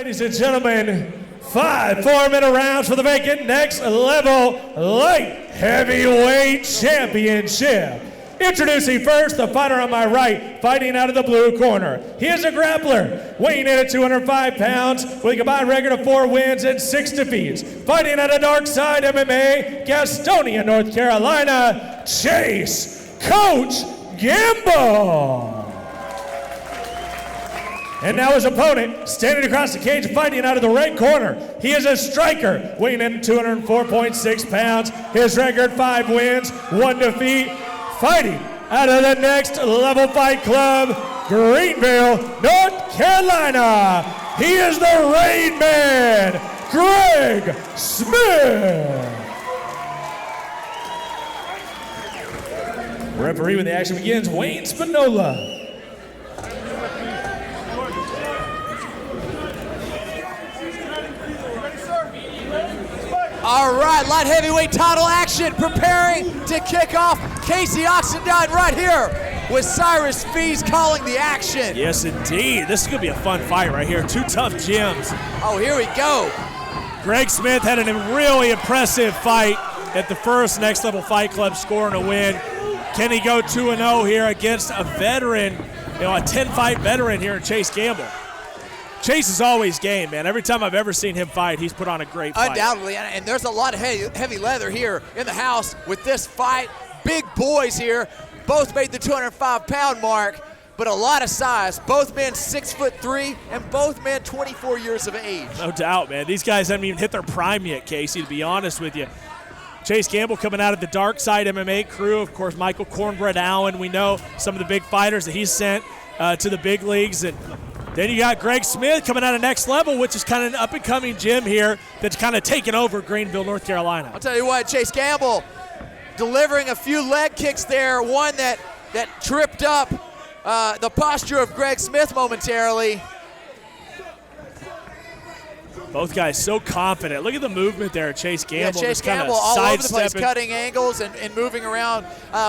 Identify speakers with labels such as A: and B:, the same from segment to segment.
A: Ladies and gentlemen, 5 4-minute rounds for the vacant next level light heavyweight championship. Introducing first, the fighter on my right, fighting out of the blue corner. He is a grappler, weighing in at 205 pounds, with a combined record of 4 wins and 6 defeats. Fighting out of Dark Side MMA, Gastonia, North Carolina, Chase Coach Gamble. And now his opponent, standing across the cage, fighting out of the red corner. He is a striker, weighing in 204.6 pounds. His record, 5 wins, 1 defeat. Fighting out of the Next Level Fight Club, Greenville, North Carolina. He is the Rain Man, Greg Smith. Referee when the action begins, Wayne Spinola.
B: All right, light heavyweight title action preparing to kick off. Casey Oxendine right here with Cyrus Fees calling the action.
C: Yes, indeed. This is going to be a fun fight right here. 2 tough gyms.
B: Oh, here we go.
C: Greg Smith had a really impressive fight at the first Next Level Fight Club, scoring a win. Can he go 2-0 here against a veteran, a 10-fight veteran here in Chase Gamble? Chase is always game, man. Every time I've ever seen him fight, he's put on a great fight.
B: Undoubtedly, and there's a lot of heavy leather here in the house with this fight. Big boys here. Both made the 205-pound mark, but a lot of size. Both men 6'3", and both men 24 years of age.
C: No doubt, man. These guys haven't even hit their prime yet, Casey, to be honest with you. Chase Gamble coming out of the Dark Side MMA crew. Of course, Michael Cornbread Allen. We know some of the big fighters that he's sent to the big leagues. And then you got Greg Smith coming out of Next Level, which is kind of an up-and-coming gym here that's kind of taken over Greenville, North Carolina.
B: I'll tell you what, Chase Gamble delivering a few leg kicks there, one that tripped up the posture of Greg Smith momentarily.
C: Both guys so confident. Look at the movement there, Chase Gamble.
B: Yeah, Chase Gamble all over the place, cutting angles and moving around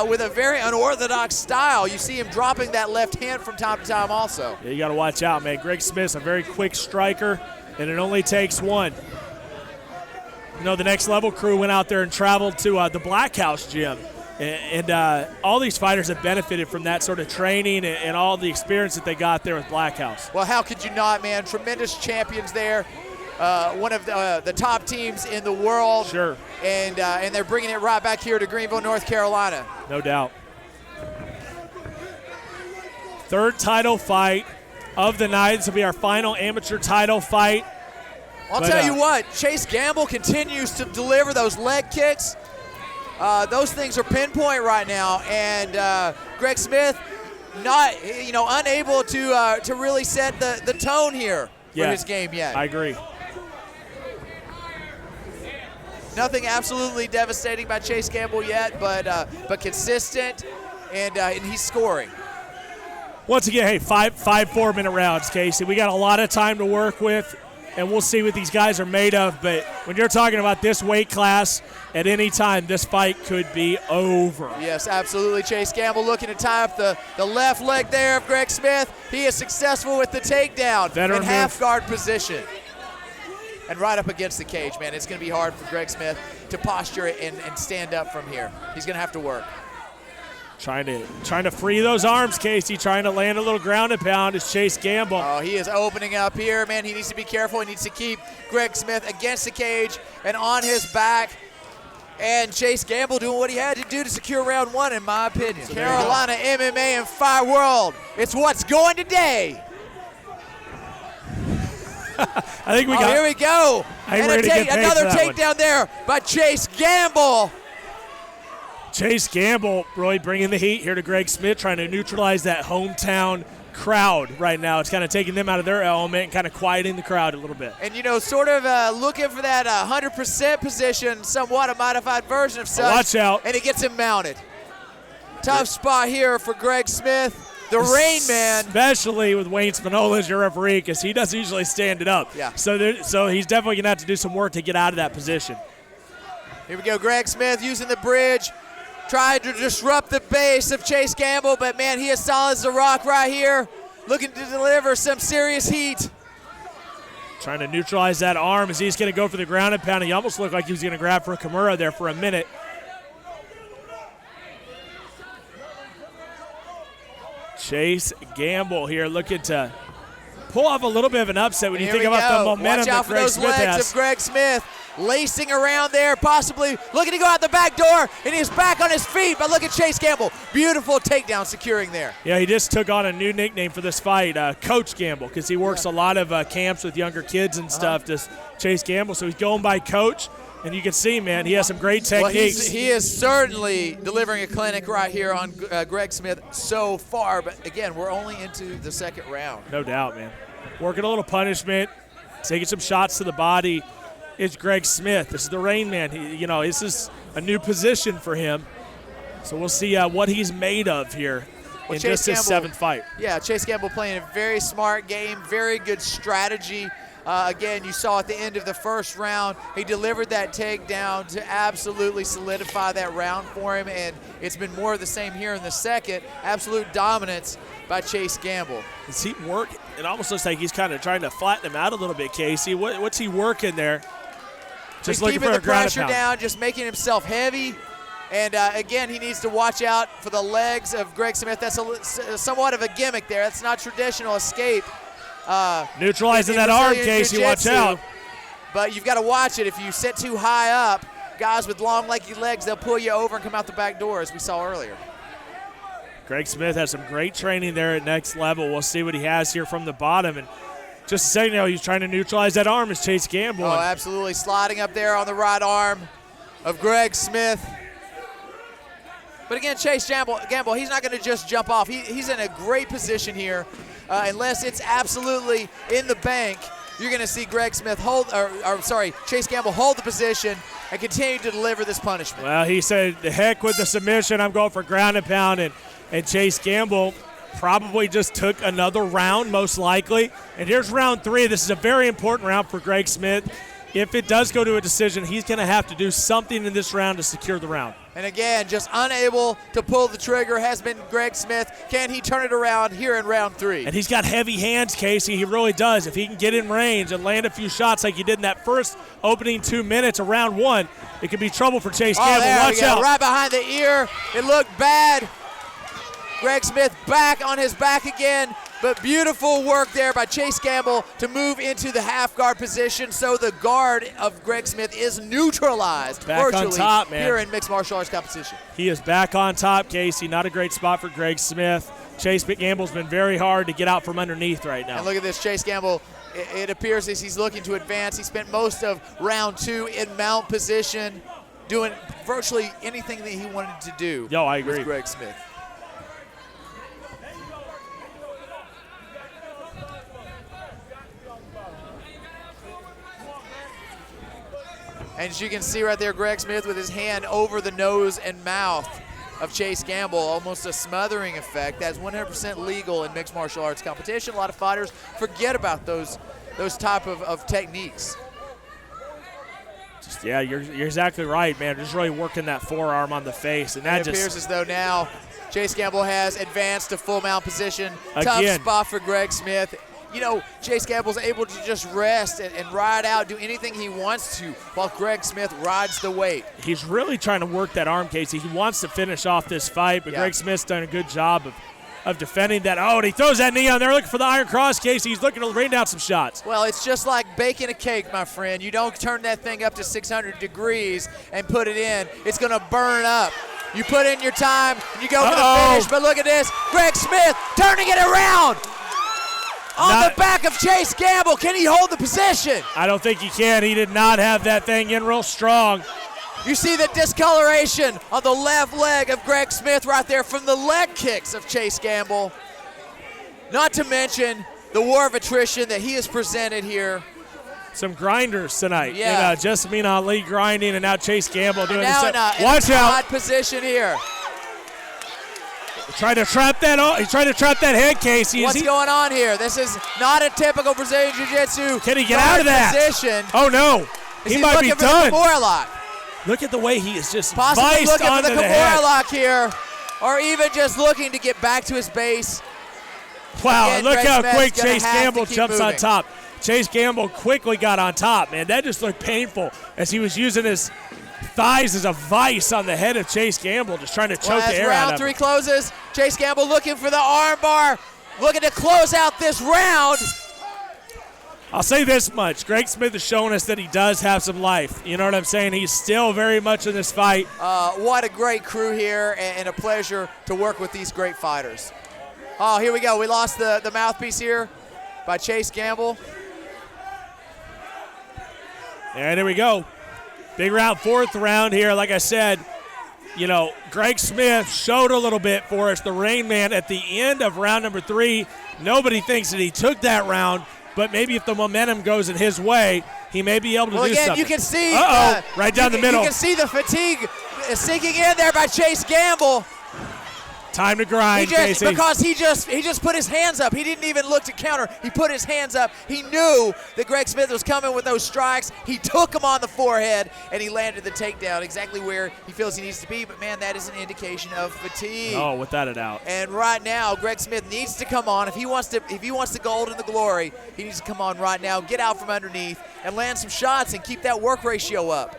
B: with a very unorthodox style. You see him dropping that left hand from time to time also.
C: Yeah, you got to watch out, man. Greg Smith's a very quick striker, and it only takes one. You know, the Next Level crew went out there and traveled to the Black House gym. And all these fighters have benefited from that sort of training and all the experience that they got there with Black House.
B: Well, how could you not, man? Tremendous champions there. One of the top teams in the world.
C: Sure.
B: And they're bringing it right back here to Greenville, North Carolina.
C: No doubt. Third title fight of the night. This will be our final amateur title fight.
B: I'll tell you what, Chase Gamble continues to deliver those leg kicks. Those things are pinpoint right now, and Greg Smith not, unable to really set the tone here for his game yet.
C: I agree.
B: Nothing absolutely devastating by Chase Gamble yet, but consistent, and he's scoring.
C: Once again, hey, 5 4-minute rounds, Casey. We got a lot of time to work with, and we'll see what these guys are made of. But when you're talking about this weight class, at any time, this fight could be over.
B: Yes, absolutely. Chase Gamble looking to tie up the left leg there of Greg Smith. He is successful with the takedown in half guard position. And right up against the cage, man. It's going to be hard for Greg Smith to posture and stand up from here. He's going to have to work.
C: Trying to free those arms, Casey. Trying to land a little ground and pound is Chase Gamble.
B: Oh, he is opening up here, man. He needs to be careful. He needs to keep Greg Smith against the cage and on his back. And Chase Gamble doing what he had to do to secure round 1, in my opinion. So Carolina MMA and Fight World. It's what's going today.
C: I think we got.
B: Here we go. And another takedown there by Chase Gamble.
C: Chase Gamble really bringing the heat here to Greg Smith, trying to neutralize that hometown crowd right now. It's kind of taking them out of their element and kind of quieting the crowd a little bit.
B: And, sort of looking for that 100% position, somewhat a modified version of such.
C: Watch out.
B: And he gets him mounted. Tough spot here for Greg Smith. The Rain Man.
C: Especially with Wayne Spinola as your referee, because he doesn't usually stand it up.
B: Yeah.
C: So he's definitely going to have to do some work to get out of that position.
B: Here we go. Greg Smith using the bridge. Tried to disrupt the base of Chase Gamble, but, man, he is solid as a rock right here. Looking to deliver some serious heat.
C: Trying to neutralize that arm as he's going to go for the ground and pound. He almost looked like he was going to grab for a Kimura there for a minute. Chase Gamble here looking to pull off a little bit of an upset when you think about the momentum that Greg Smith has.
B: Watch out for those legs of Greg Smith. Lacing around there, possibly looking to go out the back door, and he's back on his feet. But look at Chase Gamble. Beautiful takedown securing there.
C: Yeah, he just took on a new nickname for this fight, Coach Gamble, because he works a lot of camps with younger kids and stuff, just Chase Gamble. So he's going by Coach, and you can see, man, he has some great techniques.
B: Well, he is certainly delivering a clinic right here on Greg Smith so far. But, again, we're only into the second round.
C: No doubt, man. Working a little punishment, taking some shots to the body. Is Greg Smith. This is the Rain Man. This is a new position for him. So we'll see what he's made of here in just his 7th fight.
B: Yeah, Chase Gamble playing a very smart game, very good strategy. Again, you saw at the end of the first round, he delivered that takedown to absolutely solidify that round for him, and it's been more of the same here in the second. Absolute dominance by Chase Gamble.
C: Does he work? It almost looks like he's kind of trying to flatten him out a little bit, Casey. What's he working there?
B: Just he's keeping the pressure down, just making himself heavy. And, again, he needs to watch out for the legs of Greg Smith. That's somewhat of a gimmick there. That's not traditional escape.
C: Neutralizing that arm, Casey, watch out.
B: But you've got to watch it. If you sit too high up, guys with long, leggy legs, they'll pull you over and come out the back door, as we saw earlier.
C: Greg Smith has some great training there at Next Level. We'll see what he has here from the bottom. And just a second ago, he's trying to neutralize that arm as Chase Gamble.
B: Oh, absolutely. Sliding up there on the right arm of Greg Smith. But again, Chase Gamble, he's not going to just jump off. He's in a great position here. Unless it's absolutely in the bank, you're going to see Chase Gamble hold the position and continue to deliver this punishment.
C: Well, he said, the heck with the submission. I'm going for ground and pound. And Chase Gamble probably just took another round, most likely. And here's round 3. This is a very important round for Greg Smith. If it does go to a decision, he's going to have to do something in this round to secure the round.
B: And again, just unable to pull the trigger has been Greg Smith. Can he turn it around here in round 3?
C: And he's got heavy hands, Casey. He really does. If he can get in range and land a few shots like he did in that first opening 2 minutes of round 1, it could be trouble for Chase Gamble. Watch out.
B: Right behind the ear. It looked bad. Greg Smith back on his back again. But beautiful work there by Chase Gamble to move into the half guard position, so the guard of Greg Smith is neutralized
C: back on top, man.
B: Here in mixed martial arts competition.
C: He is back on top, Casey. Not a great spot for Greg Smith. Chase Gamble's been very hard to get out from underneath right now.
B: And look at this, Chase Gamble. It appears as he's looking to advance. He spent most of round 2 in mount position, doing virtually anything that he wanted to do.
C: Yo, I agree.
B: With Greg Smith. And as you can see right there, Greg Smith with his hand over the nose and mouth of Chase Gamble, almost a smothering effect. That's 100% legal in mixed martial arts competition. A lot of fighters forget about those type of techniques.
C: Yeah, you're exactly right, man. Just really working that forearm on the face. And that
B: it appears as though now Chase Gamble has advanced to full mount position.
C: Again.
B: Tough spot for Greg Smith. You know, Chase Gamble's able to just rest and ride out, do anything he wants to, while Greg Smith rides the weight.
C: He's really trying to work that arm, Casey. He wants to finish off this fight, but Greg Smith's done a good job of defending that. Oh, and he throws that knee on there, looking for the iron cross, Casey. He's looking to rain down some shots.
B: Well, it's just like baking a cake, my friend. You don't turn that thing up to 600 degrees and put it in. It's going to burn up. You put in your time, and you go for the finish, but look at this. Greg Smith turning it around. On the back of Chase Gamble. Can he hold the position?
C: I don't think he can. He did not have that thing in real strong.
B: You see the discoloration on the left leg of Greg Smith right there from the leg kicks of Chase Gamble. Not to mention the war of attrition that he has presented here.
C: Some grinders tonight.
B: Yeah.
C: Jessamine Ali grinding, and now Chase Gamble doing
B: this.
C: Watch out.
B: Position here.
C: Trying to trap that. He's trying to trap that head, Casey.
B: What's going on here? This is not a typical Brazilian Jiu-Jitsu.
C: Can he get out of that
B: position.
C: Oh no, he might be done.
B: Kimura lock.
C: Look at the way he is just
B: possibly looking for the
C: Kimura
B: lock here, or even just looking to get back to his base.
C: Wow!
B: Again,
C: look
B: Greg
C: how
B: Smith's
C: quick Chase Gamble jumps
B: moving.
C: on top. Chase Gamble quickly got on top, man. That just looked painful as he was using his thighs as a vice on the head of Chase Gamble, just trying to choke the air out of him.
B: Round 3 closes, Chase Gamble looking for the arm bar, looking to close out this round.
C: I'll say this much. Greg Smith is showing us that he does have some life. You know what I'm saying? He's still very much in this fight.
B: What a great crew here, and a pleasure to work with these great fighters. Oh, here we go. We lost the mouthpiece here by Chase Gamble.
C: And there we go. Big round, 4th round here. Like I said, you know, Greg Smith showed a little bit for us, the Rain Man, at the end of round number 3. Nobody thinks that he took that round, but maybe if the momentum goes in his way, he may be able to do something.
B: You can see.
C: Right down the middle.
B: You can see the fatigue sinking in there by Chase Gamble.
C: Time to grind, Casey.
B: Because he just put his hands up. He didn't even look to counter. He put his hands up. He knew that Greg Smith was coming with those strikes. He took him on the forehead, and he landed the takedown exactly where he feels he needs to be. But, man, that is an indication of fatigue.
C: Oh, without a doubt.
B: And right now, Greg Smith needs to come on. If he wants the gold and the glory, he needs to come on right now, get out from underneath, and land some shots and keep that work ratio up.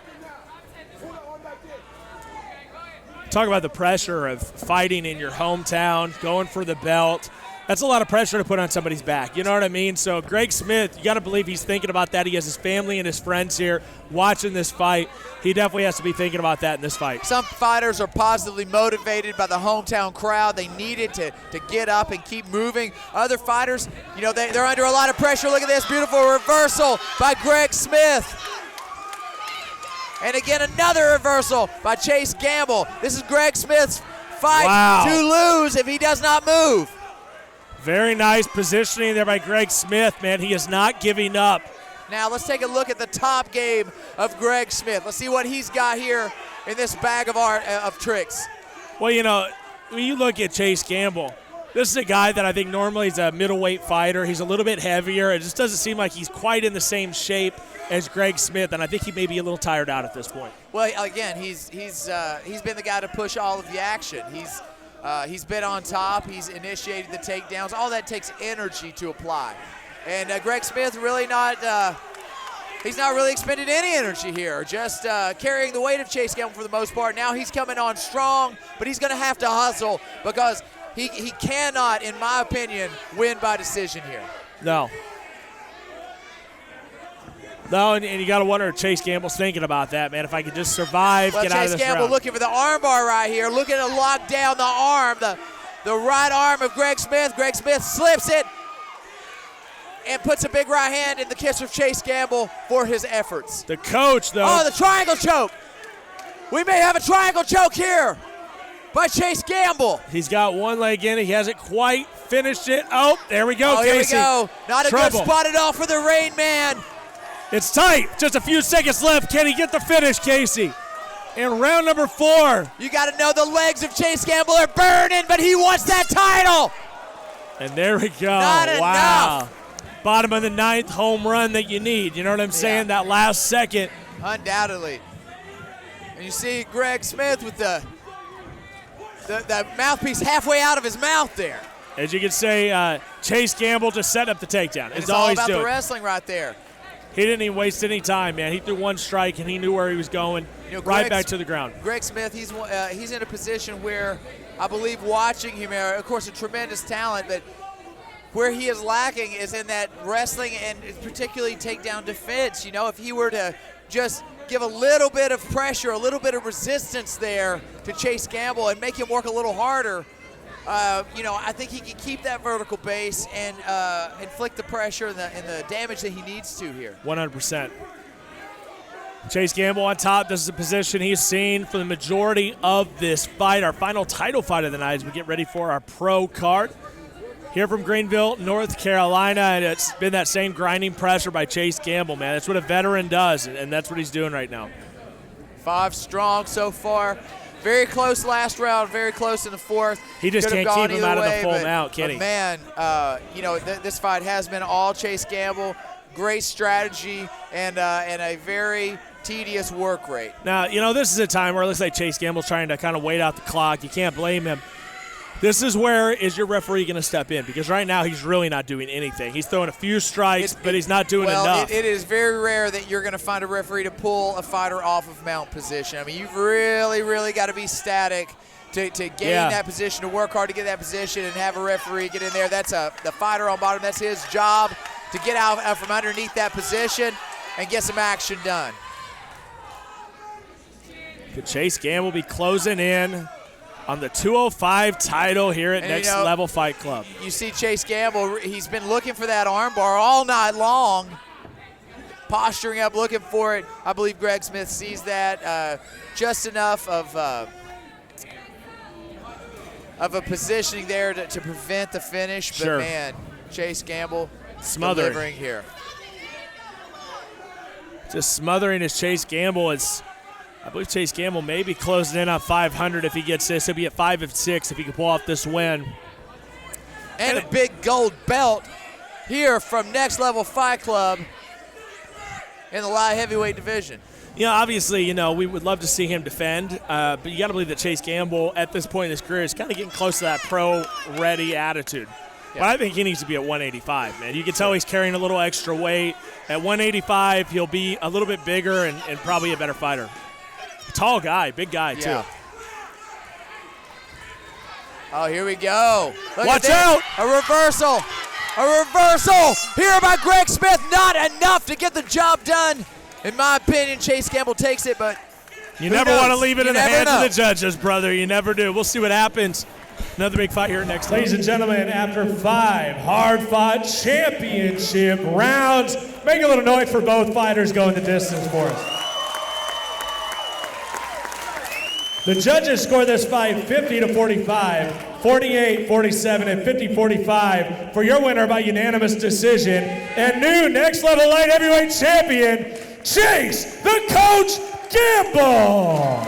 C: Talk about the pressure of fighting in your hometown, going for the belt. That's a lot of pressure to put on somebody's back. You know what I mean? So Greg Smith, you got to believe he's thinking about that. He has his family and his friends here watching this fight. He definitely has to be thinking about that in this fight.
B: Some fighters are positively motivated by the hometown crowd. They needed to get up and keep moving. Other fighters, you know, they're under a lot of pressure. Look at this beautiful reversal by Greg Smith. And again, another reversal by Chase Gamble. This is Greg Smith's fight to lose if he does not move.
C: Very nice positioning there by Greg Smith, man. He is not giving up.
B: Now let's take a look at the top game of Greg Smith. Let's see what he's got here in this bag of art of tricks.
C: Well, you know, when you look at Chase Gamble, this is a guy that I think normally is a middleweight fighter. He's a little bit heavier. It just doesn't seem like he's quite in the same shape as Greg Smith, and I think he may be a little tired out at this point.
B: Well, again, he's been the guy to push all of the action. He's been on top. He's initiated the takedowns. All that takes energy to apply, and Greg Smith really he's not really expended any energy here. Just carrying the weight of Chase Gamble for the most part. Now he's coming on strong, but he's going to have to hustle because he cannot, in my opinion, win by decision here.
C: No, and you got to wonder if Chase Gamble's thinking about that, man. If I could just survive, get out of this
B: Chase Gamble
C: round.
B: looking for the arm bar right here, looking to lock down the arm, the right arm of Greg Smith. Greg Smith slips it and puts a big right hand in the kiss of Chase Gamble for his efforts.
C: The coach, though.
B: Oh, the triangle choke. We may have a triangle choke here by Chase Gamble.
C: He's got one leg in. He hasn't quite finished it. Oh, there we go,
B: Here we
C: Casey.
B: go. Not a
C: Trouble.
B: good spot at all for the Rain Man.
C: It's tight. Just a few seconds left. Can he get the finish, Casey? In round number 4.
B: You got to know the legs of Chase Gamble are burning, but he wants that title.
C: And there we go.
B: Not
C: wow.
B: enough.
C: Bottom of the 9th home run that you need. You know what I'm saying? That last second.
B: Undoubtedly. And you see Greg Smith with the mouthpiece halfway out of his mouth there.
C: As you can say, Chase Gamble just set up the takedown.
B: It's all about the wrestling right there.
C: He didn't even waste any time, man. He threw one strike, and he knew where he was going, right back to the ground.
B: Greg Smith, he's in a position where I believe watching him, of course, a tremendous talent, but where he is lacking is in that wrestling and particularly takedown defense. You know, if he were to just give a little bit of pressure, a little bit of resistance there to Chase Gamble and make him work a little harder, I think he can keep that vertical base and inflict the pressure and the damage that he needs to here.
C: 100%. Chase Gamble on top. This is a position he's seen for the majority of this fight. Our final title fight of the night as we get ready for our pro card. Here from Greenville, North Carolina, and it's been that same grinding pressure by Chase Gamble, man. That's what a veteran does, and that's what he's doing right now.
B: 5 strong so far. Very close last round, very close in the 4th.
C: He just can't keep him out of the full mount, can he?
B: Man, this fight has been all Chase Gamble. Great strategy and a very tedious work rate.
C: Now, this is a time where it looks like Chase Gamble's trying to kind of wait out the clock. You can't blame him. This is where is your referee going to step in? Because right now he's really not doing anything. He's throwing a few strikes, but he's not doing enough.
B: It is very rare that you're going to find a referee to pull a fighter off of mount position. I mean, you've really, really got to be static to gain that position, to work hard to get that position, and have a referee get in there. That's the fighter on bottom. That's his job to get out from underneath that position and get some action done.
C: Could Chase Gamble be closing in on the 205 title here at Next Level Fight Club?
B: You see Chase Gamble, he's been looking for that arm bar all night long, posturing up, looking for it. I believe Greg Smith sees that. Just enough of a positioning there to prevent the finish. But, man, Chase Gamble delivering here.
C: Just smothering his Chase Gamble. I believe Chase Gamble may be closing in on 500 if he gets this. He'll be at 5-6 if he can pull off this win.
B: And a big gold belt here from Next Level Fight Club in the light heavyweight division.
C: Obviously, we would love to see him defend, but you got to believe that Chase Gamble at this point in his career is kind of getting close to that pro-ready attitude. Yeah. But I think he needs to be at 185, man. You can tell he's carrying a little extra weight. At 185, he'll be a little bit bigger and probably a better fighter. Tall guy, big guy, too.
B: Oh, here we go.
C: Watch out.
B: A reversal. A reversal here by Greg Smith. Not enough to get the job done. In my opinion, Chase Gamble takes it, but
C: you never want to leave it in the hands of the judges, brother. You never do. We'll see what happens. Another big fight here next.
A: Ladies and gentlemen, after 5 hard-fought championship rounds, make a little noise for both fighters going the distance for us. The judges score this fight 50-45, 48-47, and 50-45 for your winner by unanimous decision and new Next Level Light Heavyweight Champion, Chase the Coach Gamble.